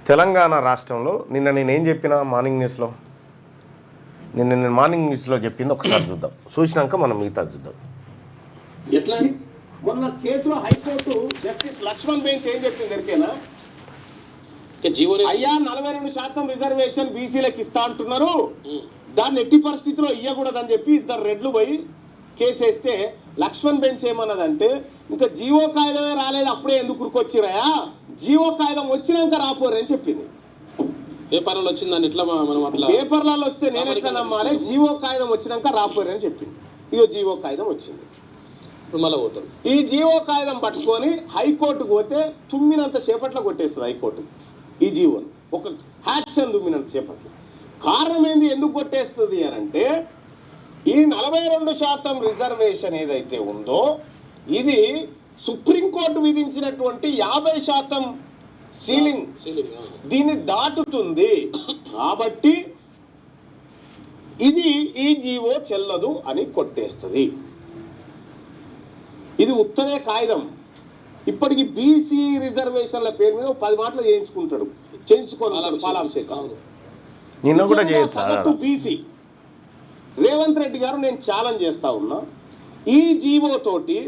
తెలంగాణ రాష్ట్రంలో నిన్న నేనేం చెప్పినా మార్నింగ్ న్యూస్లో నేను మార్నింగ్ న్యూస్లో చెప్పింది ఒకసారి చూద్దాం, చూసినాక మనం మిగతా చూద్దాం. ఎట్లా మొన్న కేసులో హైకోర్టు జస్టిస్ లక్ష్మణ్ బెంచ్ ఏం చెప్పింది ఎరికేనా? అయ్యా 42% రిజర్వేషన్ బీసీలకు ఇస్తా అంటున్నారు, దాన్ని ఎట్టి పరిస్థితిలో ఇవ్వకూడదని చెప్పి ఇద్దరు రెడ్లు పోయి కేసు వేస్తే లక్ష్మణ్ బెంచ్ ఏమన్నదంటే, ఇంకా జీవో కాగితమే రాలేదు అప్పుడే ఎందుకు ఉరికొచ్చిరాయా, జీవో కాగితం వచ్చినాక రాపోరని చెప్పింది. పేపర్లలో వచ్చిందని ఎట్లా మనం అట్లా పేపర్లలో వస్తే నేను ఎట్లా నమ్మాలి? జీవో కాగితం వచ్చినాక రాపోరని చెప్పింది. ఇదో జీవో కాగితం వచ్చింది, మళ్ళీ పోతాం. ఈ జీవో కాగితం పట్టుకొని హైకోర్టుకు పోతే తుమ్మినంత సేపట్లో కొట్టేస్తుంది హైకోర్టు ఈ జీవోను, ఒక హ్యాక్షన్ తుమ్మినంత సేపట్లో. కారణం ఏంది, ఎందుకు కొట్టేస్తుంది అని అంటే, ఈ 42% రిజర్వేషన్ ఏదైతే ఉందో ఇది సుప్రీంకోర్టు విధించినటువంటి 50% సీలింగ్, దీన్ని దాటుతుంది. కాబట్టి ఇది ఈ జీవో చెల్లదు అని కొట్టేస్తుంది. ఇది ఉత్తరే కాగితం. ఇప్పటికి బీసీ రిజర్వేషన్ల పేరు మీద 10 మాటలు చేయించుకొని పాలాభిషేకం. సగటు బీసీ రేవంత్ రెడ్డి గారు నేను ఛాలెంజ్ చేస్తా ఉన్నా, ఈ జీవో తోటి,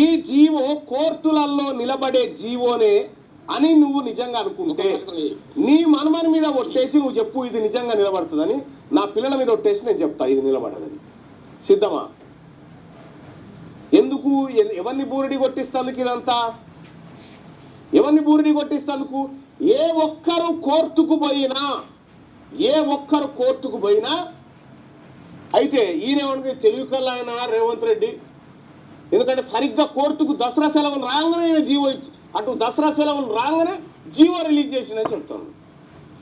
ఈ జీవో కోర్టులలో నిలబడే జీవోనే అని నువ్వు నిజంగా అనుకుంటే నీ మనమని మీద ఒట్టేసి నువ్వు చెప్పు ఇది నిజంగా నిలబడుతుందని, నా పిల్లల మీద ఒట్టేసి నేను చెప్తా ఇది నిలబడదని. సిద్ధమా? ఎందుకు ఎవరిని బూరిడి కొట్టిస్తందుకు ఇదంతా? ఎవరిని బూరిడి కొట్టిస్తందుకు? ఏ ఒక్కరు కోర్టుకు పోయినా అయితే ఈయన తెలివి కల్లా ఆయన రేవంత్ రెడ్డి, ఎందుకంటే సరిగ్గా కోర్టుకు దసరా సెలవులు రాగానే జీవో అటు దసరా సెలవులు రాగానే జీవో రిలీజ్ చేసిందని చెప్తాను.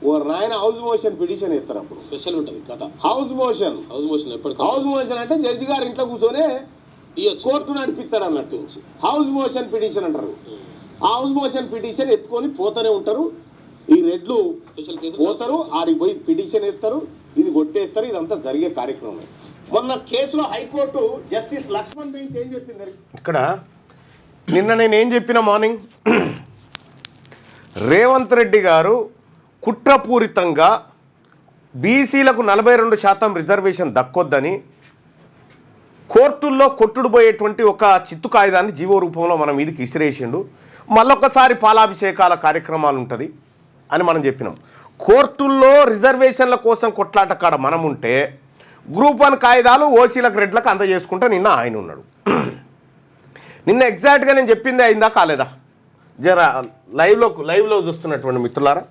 ఓ నాయన హౌస్ మోషన్ పిటిషన్ ఇస్తారు, అప్పుడు స్పెషల్ ఉంటుంది కథ. హౌస్ మోషన్ అంటే జడ్జి గారు ఇంట్లో కూర్చొనే కోర్టు నడిపిస్తాడు అన్నట్టు హౌస్ మోషన్ పిటిషన్ అంటారు. ఆ హౌస్ మోషన్ పిటిషన్ ఎత్తుకొని పోతూనే ఉంటారు. ఈ రెడ్లు పోతారు, ఆడికి పోయి పిటిషన్ ఎత్తారు, ఇది కొట్టేస్తారు. ఇదంతా జరిగే కార్యక్రమం. మొన్న కేసులో హైకోర్టు జస్టిస్ లక్ష్మణ్ బెంచ్ ఏం చెప్పింది ఇక్కడ? నిన్న నేనేం చెప్పిన మార్నింగ్, రేవంత్ రెడ్డి గారు కుట్రపూరితంగా బీసీలకు 42% రిజర్వేషన్ దక్కొద్దని కోర్టుల్లో కొట్టుడుపోయేటువంటి ఒక చిత్తు కాగితాన్ని జీవో రూపంలో మనం మీదికి విసిరేసిండు. మళ్ళొకసారి పాలాభిషేకాల కార్యక్రమాలు ఉంటుంది అని మనం చెప్పినాం. కోర్టుల్లో రిజర్వేషన్ల కోసం కొట్లాట కాడ మనం ఉంటే గ్రూప్ 1 కాగితాలు ఓసీలకు రెడ్లకు అందజేసుకుంటే నిన్న ఆయన ఉన్నాడు. నిన్న ఎగ్జాక్ట్గా నేను చెప్పింది అయిందా కాలేదా? జర లైవ్లో చూస్తున్నటువంటి మిత్రులారా,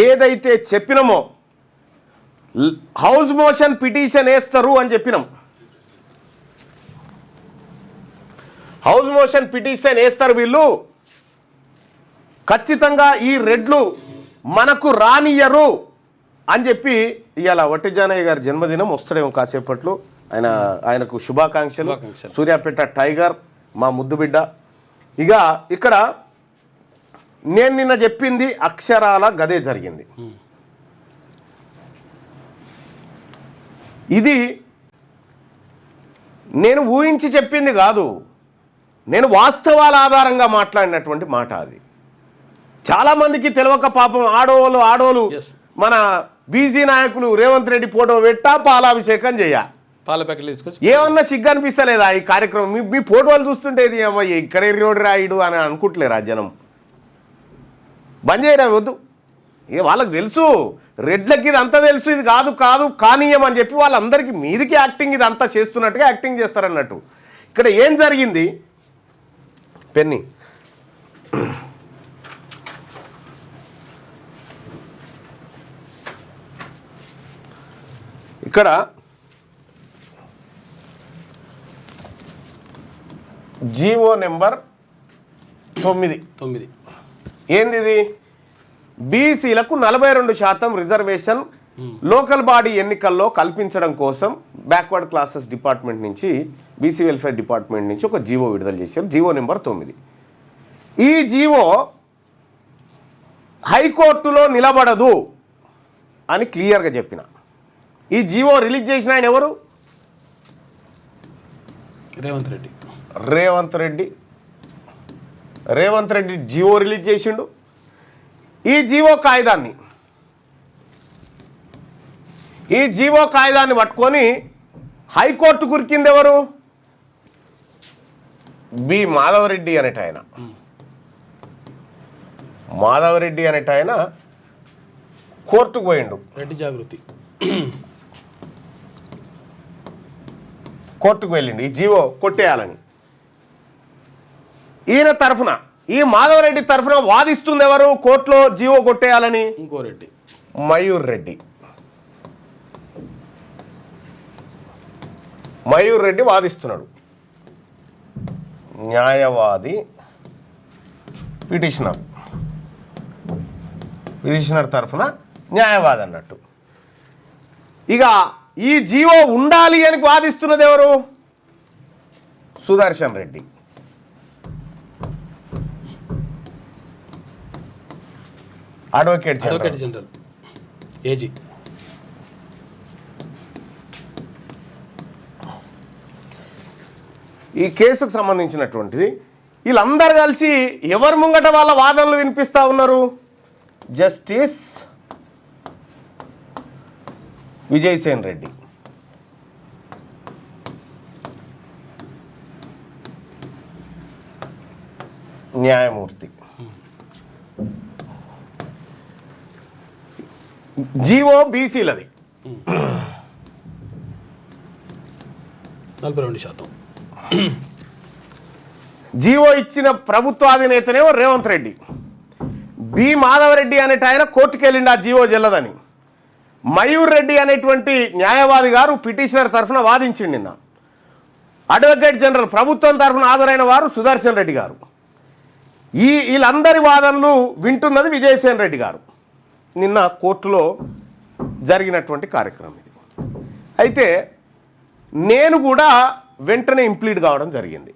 ఏదైతే చెప్పినామో హౌస్ మోషన్ పిటిషన్ వేస్తారు అని చెప్పినాం. హౌస్ మోషన్ పిటిషన్ వేస్తారు వీళ్ళు, ఖచ్చితంగా ఈ రెడ్లు మనకు రానియరు అని చెప్పి ఇవాళ వట్టి జానయ్య గారి జన్మదినం వస్తాడేమో కాసేపట్లో. ఆయనకు శుభాకాంక్షలు. సూర్యాపేట టైగర్ మా ముద్దు బిడ్డ. ఇక ఇక్కడ నేను నిన్న చెప్పింది అక్షరాల గదే జరిగింది. ఇది నేను ఊహించి చెప్పింది కాదు, నేను వాస్తవాల ఆధారంగా మాట్లాడినటువంటి మాట. అది చాలామందికి తెలియక పాపం ఆడోళ్ళు మన బీసీ నాయకులు రేవంత్ రెడ్డి ఫోటో పెట్టా పాలాభిషేకం పాల ప్యాకెట్లు తీసుకొచ్చి ఏమన్నా సిగ్గు అనిపిస్తలేదా ఈ కార్యక్రమం? మీ ఫోటోలు చూస్తుంటే ఇక్కడ ఎర్రోడు రాయుడు అని అనుకుంటలేరా జనం? బంద్ చేయరా వద్దు. ఇక వాళ్ళకి తెలుసు, రెడ్లకి ఇది అంతా తెలుసు, ఇది కాదు కానీయం అని చెప్పి వాళ్ళందరికీ మీదికి యాక్టింగ్ ఇది అంతా చేస్తున్నట్టుగా యాక్టింగ్ చేస్తారన్నట్టు. ఇక్కడ ఏం జరిగింది పెన్ని, ఇక్కడ జీవో నెంబర్ 9 ఏంది ఇది? బీసీలకు 42% రిజర్వేషన్ లోకల్ బాడీ ఎన్నికల్లో కల్పించడం కోసం బ్యాక్వర్డ్ క్లాసెస్ డిపార్ట్మెంట్ నుంచి, బీసీ వెల్ఫేర్ డిపార్ట్మెంట్ నుంచి ఒక జీవో విడుదల చేశారు, జీవో నెంబర్ 9. ఈ జీవో హైకోర్టులో నిలబడదు అని క్లియర్గా చెప్పిన. ఈ జీవో రిలీజ్ చేసిన ఆయన ఎవరు? రేవంత్ రెడ్డి. రేవంత్ రెడ్డి జీవో రిలీజ్ చేసిండు. ఈ జీవో కాయిదాన్ని పట్టుకొని హైకోర్టు కురికింది ఎవరు? బి మాధవరెడ్డి అనేట ఆయన. మాధవరెడ్డి అనేట ఆయన కోర్టుకు పోయిండు. రెడ్డి జాగృతి కోర్టుకు వెళ్ళిండు ఈ జీవో కొట్టేయాలని. ఈయన తరఫున, ఈ మాధవరెడ్డి తరఫున వాదిస్తుంది ఎవరు కోర్టులో జీవో కొట్టేయాలని? ఇంకో రెడ్డి, మయూర్ రెడ్డి వాదిస్తున్నాడు. న్యాయవాది పిటిషనర్ తరఫున న్యాయవాది అన్నట్టు. ఇక ఈ జీవో ఉండాలి అని వాదిస్తున్నది ఎవరు? Sudarshan Reddy. Advocate general AG. ఈ కేసుకు సంబంధించినటువంటిది వీళ్ళందరూ కలిసి ఎవరి ముంగట వాళ్ళ వాదనలు వినిపిస్తూ ఉన్నారు? జస్టిస్ విజయసేన్ రెడ్డి, న్యాయమూర్తి. జీవో బీసీలది 42%. జీవో ఇచ్చిన ప్రభుత్వాధినేతనేమో రేవంత్ రెడ్డి. బి మాధవరెడ్డి అనేట ఆయన కోర్టుకు వెళ్ళిండి ఆ జీవో చెల్లదని. మయూర్ రెడ్డి అనేటువంటి న్యాయవాది గారు పిటిషనర్ తరఫున వాదించిండి నిన్న. అడ్వకేట్ జనరల్ ప్రభుత్వం తరఫున హాజరైన వారు సుదర్శన్ రెడ్డి గారు. వీళ్ళందరి వాదనలు వింటున్నది విజయసేన్ రెడ్డి గారు. నిన్న కోర్టులో జరిగినటువంటి కార్యక్రమం ఇది. అయితే నేను కూడా వెంటనే ఇంప్లీడ్ కావడం జరిగింది.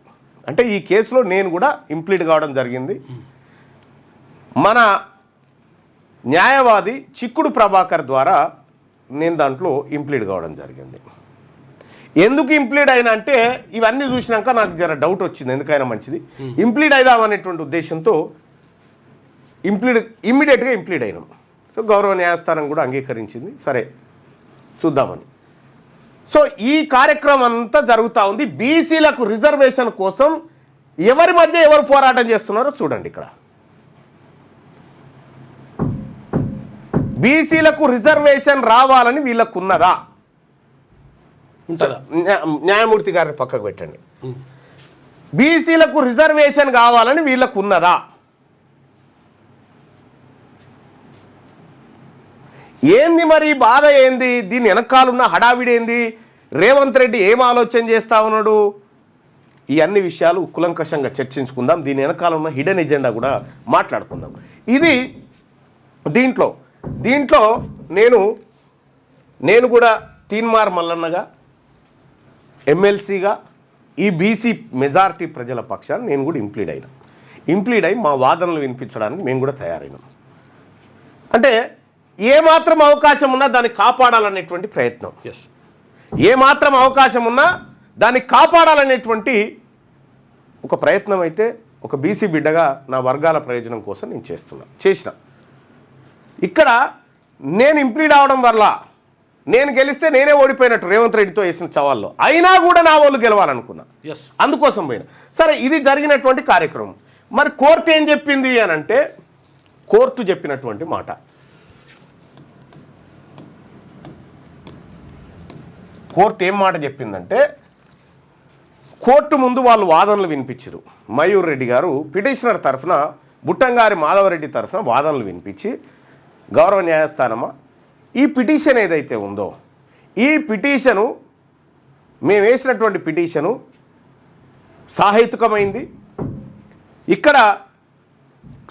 అంటే ఈ కేసులో నేను కూడా ఇంప్లీడ్ కావడం జరిగింది. మన న్యాయవాది చిక్కుడు ప్రభాకర్ ద్వారా నేను దాంట్లో ఇంప్లీడ్ కావడం జరిగింది. ఎందుకు ఇంప్లీడ్ అయినా అంటే ఇవన్నీ చూసినాక నాకు జర డౌట్ వచ్చింది, ఎందుకైనా మంచిది ఇంప్లీడ్ అయిదామనేటువంటి ఉద్దేశంతో ఇమ్మీడియట్గా ఇంప్లీడ్ అయినాం. సో గౌరవ న్యాయస్థానం కూడా అంగీకరించింది, సరే చూద్దామని. సో ఈ కార్యక్రమం అంతా జరుగుతూ ఉంది. బీసీలకు రిజర్వేషన్ కోసం ఎవరి మధ్య ఎవరు పోరాటం చేస్తున్నారో చూడండి. ఇక్కడ బీసీలకు రిజర్వేషన్ రావాలని వీళ్ళకు ఉన్నదా? న్యాయమూర్తి గారిని పక్కకు పెట్టండి. బీసీలకు రిజర్వేషన్ కావాలని వీళ్ళకు ఉన్నదా? ఏంది మరి బాధ ఏంది? దీని వెనకాలన్న హడావిడి ఏంది? రేవంత్ రెడ్డి ఏం ఆలోచన చేస్తా ఉన్నాడు? ఈ అన్ని విషయాలు కులంకషంగా చర్చించుకుందాం. దీని వెనకాల ఉన్న హిడెన్ ఎజెండా కూడా మాట్లాడుకుందాం. ఇది దీంట్లో నేను కూడా తీన్మార్ మల్లన్నగా ఎమ్మెల్సీగా ఈ బీసీ మెజారిటీ ప్రజల పక్షాన్ని నేను కూడా ఇంప్లీడ్ అయి మా వాదనలు వినిపించడానికి మేము కూడా తయారైనాం. అంటే ఏమాత్రం అవకాశం ఉన్నా దాన్ని కాపాడాలనేటువంటి ప్రయత్నం, ఏమాత్రం అవకాశం ఉన్నా దాన్ని కాపాడాలనేటువంటి ఒక ప్రయత్నం అయితే ఒక బీసీ బిడ్డగా నా వర్గాల ప్రయోజనం కోసం నేను చేసిన. ఇక్కడ నేను ఇంప్లీడ్ అవడం వల్ల నేను గెలిస్తే నేనే ఓడిపోయినట్టు రేవంత్ రెడ్డితో వేసిన సవాల్లో, అయినా కూడా నా వాళ్ళు గెలవాలనుకున్నా, అందుకోసం పోయినా. సరే, ఇది జరిగినటువంటి కార్యక్రమం. మరి కోర్టు ఏం చెప్పింది అని అంటే, కోర్టు చెప్పినటువంటి మాట, కోర్టు ఏం మాట చెప్పిందంటే, కోర్టు ముందు వాళ్ళు వాదనలు వినిపించారు. మయూర్ రెడ్డి గారు పిటిషనర్ తరఫున, బుట్టంగారి మాధవరెడ్డి తరఫున వాదనలు వినిపించి, గౌరవ న్యాయస్థానమా ఈ పిటిషన్ ఏదైతే ఉందో ఈ పిటిషను మేము వేసినటువంటి పిటిషను సాహేతుకమైంది, ఇక్కడ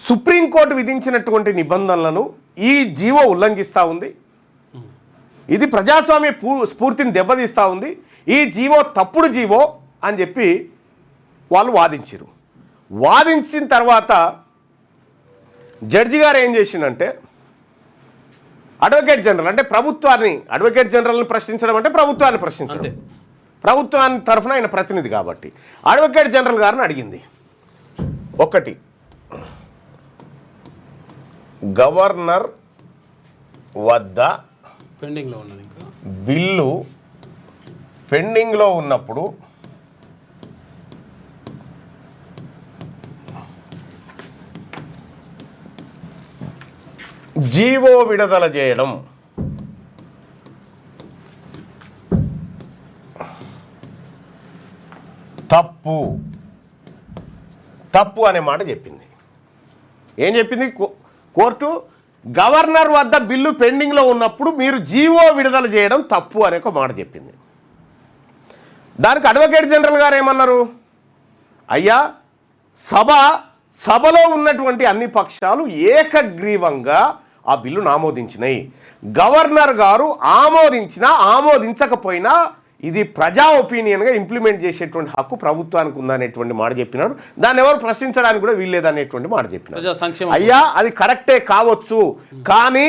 సుప్రీంకోర్టు విధించినటువంటి నిబంధనలను ఈ జీవో ఉల్లంఘిస్తూ ఉంది, ఇది ప్రజాస్వామ్య స్ఫూర్తిని దెబ్బతీస్తూ ఉంది, ఈ జీవో తప్పుడు జీవో అని చెప్పి వాళ్ళు వాదించారు. వాదించిన తర్వాత జడ్జి గారు ఏం చేసిండంటే, అడ్వకేట్ జనరల్ అంటే ప్రభుత్వాన్ని, అడ్వకేట్ జనరల్ని ప్రశ్నించడం అంటే ప్రభుత్వాన్ని ప్రశ్నించడం, ప్రభుత్వాన్ని తరఫున ఆయన ప్రతినిధి కాబట్టి అడ్వకేట్ జనరల్ గారిని అడిగింది. ఒకటి, గవర్నర్ వద్ద పెండింగ్లో ఉన్నది ఇంకా బిల్లు పెండింగ్లో ఉన్నప్పుడు జీవో విడుదల చేయడం తప్పు అనే మాట చెప్పింది. ఏం చెప్పింది కోర్టు? గవర్నర్ వద్ద బిల్లు పెండింగ్లో ఉన్నప్పుడు మీరు జీవో విడుదల చేయడం తప్పు అనే ఒక మాట చెప్పింది. దానికి అడ్వకేట్ జనరల్ గారు ఏమన్నారు? అయ్యా, సభలో ఉన్నటువంటి అన్ని పక్షాలు ఏకగ్రీవంగా ఆ బిల్లును ఆమోదించినాయి. గవర్నర్ గారు ఆమోదించినా ఆమోదించకపోయినా ఇది ప్రజా ఒపీనియన్గా ఇంప్లిమెంట్ చేసేటువంటి హక్కు ప్రభుత్వానికి ఉందనేటువంటి మాట చెప్పినాడు. దాన్ని ఎవరు ప్రశ్నించడానికి కూడా వీల్లేదనేటువంటి మాట చెప్పినాడు. అయ్యా, అది కరెక్టే కావచ్చు, కానీ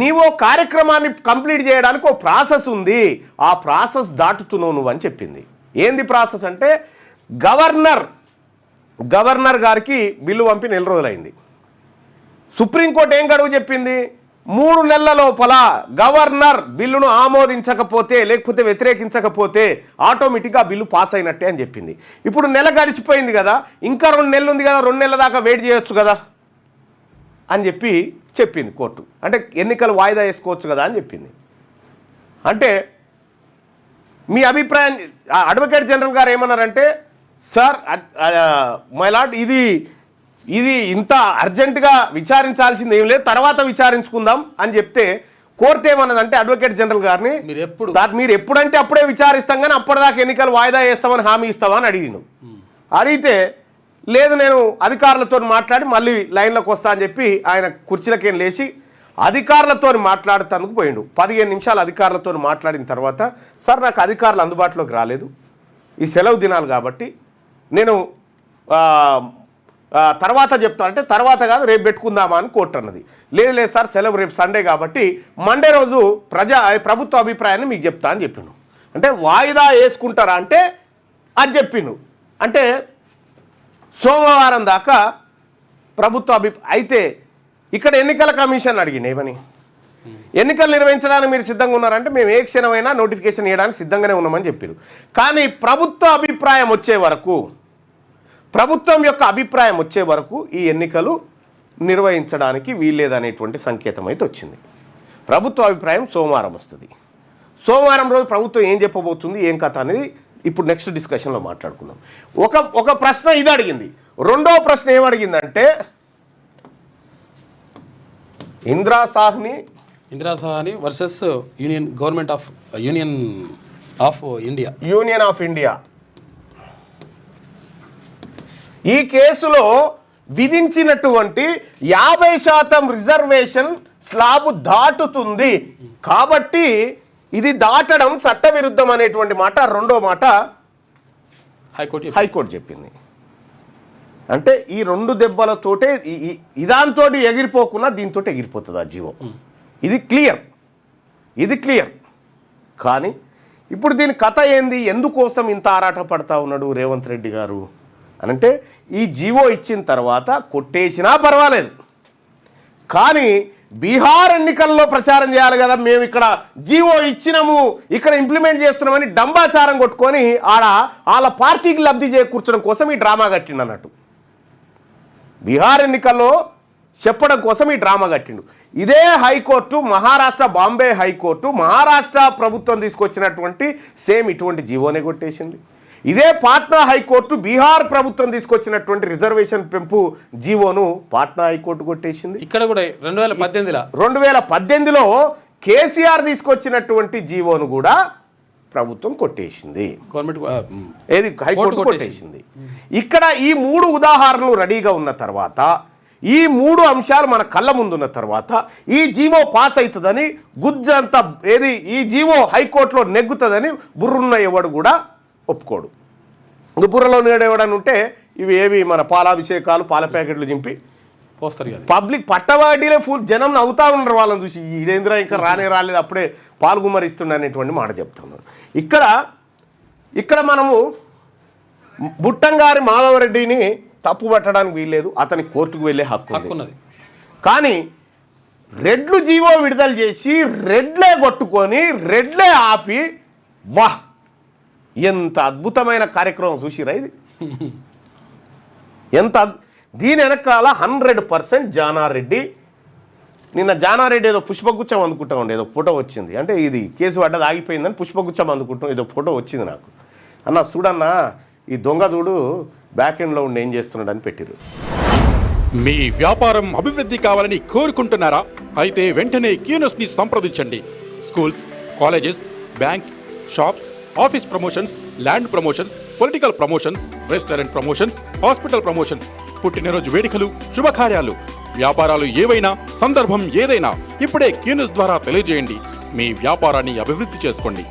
నీవో కార్యక్రమాన్ని కంప్లీట్ చేయడానికి ఒక ప్రాసెస్ ఉంది, ఆ ప్రాసెస్ దాటుతున్నావు నువ్వు అని చెప్పింది. ఏంది ప్రాసెస్ అంటే, గవర్నర్ గారికి బిల్లు పంపి 4 రోజులైంది. సుప్రీంకోర్టు ఏం గడువు చెప్పింది? 3 నెలల లోపల గవర్నర్ బిల్లును ఆమోదించకపోతే లేకపోతే వ్యతిరేకించకపోతే ఆటోమేటిక్గా బిల్లు పాస్ అయినట్టే అని చెప్పింది. ఇప్పుడు నెల గడిచిపోయింది కదా, ఇంకా 2 నెలలు ఉంది కదా, 2 నెలల దాకా వెయిట్ చేయొచ్చు కదా అని చెప్పింది కోర్టు. అంటే ఎన్నికలు వాయిదా వేసుకోవచ్చు కదా అని చెప్పింది. అంటే మీ అభిప్రాయం, అడ్వకేట్ జనరల్ గారు ఏమన్నారంటే, సార్ మై లార్డ్, ఇది ఇంత అర్జెంటుగా విచారించాల్సింది ఏం లేదు, తర్వాత విచారించుకుందాం అని చెప్తే కోర్టు ఏమన్నదంటే అడ్వకేట్ జనరల్ గారిని, మీరు ఎప్పుడంటే అప్పుడే విచారిస్తాం కానీ అప్పటిదాకా ఎన్నికలు వాయిదా వేస్తామని హామీ ఇస్తామని అడిగితే లేదు, నేను అధికారులతో మాట్లాడి మళ్ళీ లైన్లోకి వస్తా అని చెప్పి ఆయన కుర్చీలకేం లేచి అధికారులతో మాట్లాడుతానికి పోయిండు. 15 నిమిషాలు అధికారులతో మాట్లాడిన తర్వాత, సార్ నాకు అధికారులు అందుబాటులోకి రాలేదు, ఈ సెలవు దినాలు కాబట్టి నేను తర్వాత చెప్తా అంటే, తర్వాత కాదు రేపు పెట్టుకుందామా అని కోర్టు అన్నది. లేదు సార్, సెలవు రేపు సండే కాబట్టి మండే రోజు ప్రభుత్వ అభిప్రాయాన్ని మీకు చెప్తా అని చెప్పిండు. అంటే వాయిదా వేసుకుంటారా అంటే అది చెప్పిండు. అంటే సోమవారం దాకా ప్రభుత్వ అయితే ఇక్కడ ఎన్నికల కమిషన్ అడిగింది ఏమని, ఎన్నికలు నిర్వహించడానికి మీరు సిద్ధంగా ఉన్నారంటే మేము ఏ క్షణమైనా నోటిఫికేషన్ ఇవ్వడానికి సిద్ధంగానే ఉన్నామని చెప్పారు. కానీ ప్రభుత్వం యొక్క అభిప్రాయం వచ్చే వరకు ఈ ఎన్నికలు నిర్వహించడానికి వీల్లేదనేటువంటి సంకేతం అయితే వచ్చింది. ప్రభుత్వ అభిప్రాయం సోమవారం వస్తుంది. సోమవారం రోజు ప్రభుత్వం ఏం చెప్పబోతుంది, ఏం కథ అనేది ఇప్పుడు నెక్స్ట్ డిస్కషన్లో మాట్లాడుకుందాం. ఒక ప్రశ్న ఇది అడిగింది. రెండో ప్రశ్న ఏమడిగిందంటే, Indira Sawhney versus Union of India. ఈ కేసులో విధించినటువంటి 50% రిజర్వేషన్ స్లాబ్ దాటుతుంది కాబట్టి ఇది దాటడం చట్టవిరుద్ధం అనేటువంటి మాట, రెండో మాట హైకోర్టు చెప్పింది. అంటే ఈ 2 దెబ్బలతోటే ఇదాంతో ఎగిరిపోకుండా దీంతో ఎగిరిపోతుంది ఆ జీవో. ఇది క్లియర్. కానీ ఇప్పుడు దీని కథ ఏంది, ఎందుకోసం ఇంత ఆరాట పడతా ఉన్నాడు రేవంత్ రెడ్డి గారు అనంటే, ఈ జీవో ఇచ్చిన తర్వాత కొట్టేసినా పర్వాలేదు, కానీ బీహార్ ఎన్నికల్లో ప్రచారం చేయాలి కదా, మేము ఇక్కడ జీవో ఇచ్చినాము, ఇక్కడ ఇంప్లిమెంట్ చేస్తున్నామని డంబాచారం కొట్టుకొని వాళ్ళ పార్టీకి లబ్ధి చేకూర్చడం కోసం ఈ డ్రామా కట్టిండు అన్నట్టు. బీహార్ ఎన్నికల్లో చెప్పడం కోసం ఈ డ్రామా కట్టిండు. ఇదే హైకోర్టు, బాంబే హైకోర్టు మహారాష్ట్ర ప్రభుత్వం తీసుకొచ్చినటువంటి సేమ్ ఇటువంటి జీవోనే కొట్టేసింది. ఇదే పాట్నా హైకోర్టు బీహార్ ప్రభుత్వం తీసుకొచ్చినటువంటి రిజర్వేషన్ పెంపు జీవోను పాట్నా హైకోర్టు కొట్టేసింది. ఇక్కడ కూడా 2018లో కేసీఆర్ తీసుకొచ్చినటువంటి జీవోను కూడా ప్రభుత్వం కొట్టేసింది, హైకోర్టు కొట్టేసింది. ఇక్కడ ఈ 3 ఉదాహరణలు రెడీగా ఉన్న తర్వాత, ఈ 3 అంశాలు మన కళ్ళ ముందున్న తర్వాత ఈ జీవో పాస్ అవుతుందని గుజ్జంతా ఈ జీవో హైకోర్టులో నెగ్గుతుందని బుర్రున్న ఎవడు కూడా ఒప్పుకోడు. బుర్రలో నేడేవాడని ఉంటే ఇవి మన పాలాభిషేకాలు, పాల ప్యాకెట్లు చింపి పోస్తారు కదా, పబ్లిక్ పట్టవాడీలే ఫుల్ జనం నవ్వుతా ఉన్నారు వాళ్ళని చూసి, ఈడేంద్ర ఇంకా రాలేదు అప్పుడే పాల్గుమరిస్తుండే అనేటువంటి మాట చెప్తున్నాను. ఇక్కడ ఇక్కడ మనము బుట్టంగారి మాధవరెడ్డిని తప్పు పట్టడానికి వీల్లేదు, అతని కోర్టుకు వెళ్ళే హక్కు ఉంది. హక్కున్నది. కానీ రెడ్లు జీవో విడుదల చేసి రెడ్లే కొట్టుకొని రెడ్లే ఆపి, వాహ్ ఎంత అద్భుతమైన కార్యక్రమం చూసిరా ఇది. దీని వెనకాల 100% జానారెడ్డి. నిన్న జానారెడ్డి ఏదో పుష్పగుచ్చం అందుకుంటా ఉండే, ఏదో ఫోటో వచ్చింది. అంటే ఇది కేసు పడ్డది ఆగిపోయిందని పుష్పగుచ్చం అందుకుంటాం, ఏదో ఫోటో వచ్చింది నాకు. అన్న చూడన్నా ఈ దొంగ చూడు బ్యాక్ ఎండ్లో ఉండి ఏం చేస్తున్నాడు అని పెట్టిరు. మీ వ్యాపారం అభివృద్ధి కావాలని కోరుకుంటున్నారా? అయితే వెంటనే క్యూనస్ని సంప్రదించండి. Schools, colleges, banks, shops, office promotions, land promotions, political promotions, restaurant promotions, hospital promotions, పుట్టినరోజు వేడుకలు, శుభకార్యాలు, వ్యాపారాలు ఏవైనా, సందర్భం ఏదైనా ఇప్పుడే క్యూనస్ ద్వారా తెలియజేయండి. మీ వ్యాపారాన్ని అభివృద్ధి చేసుకోండి.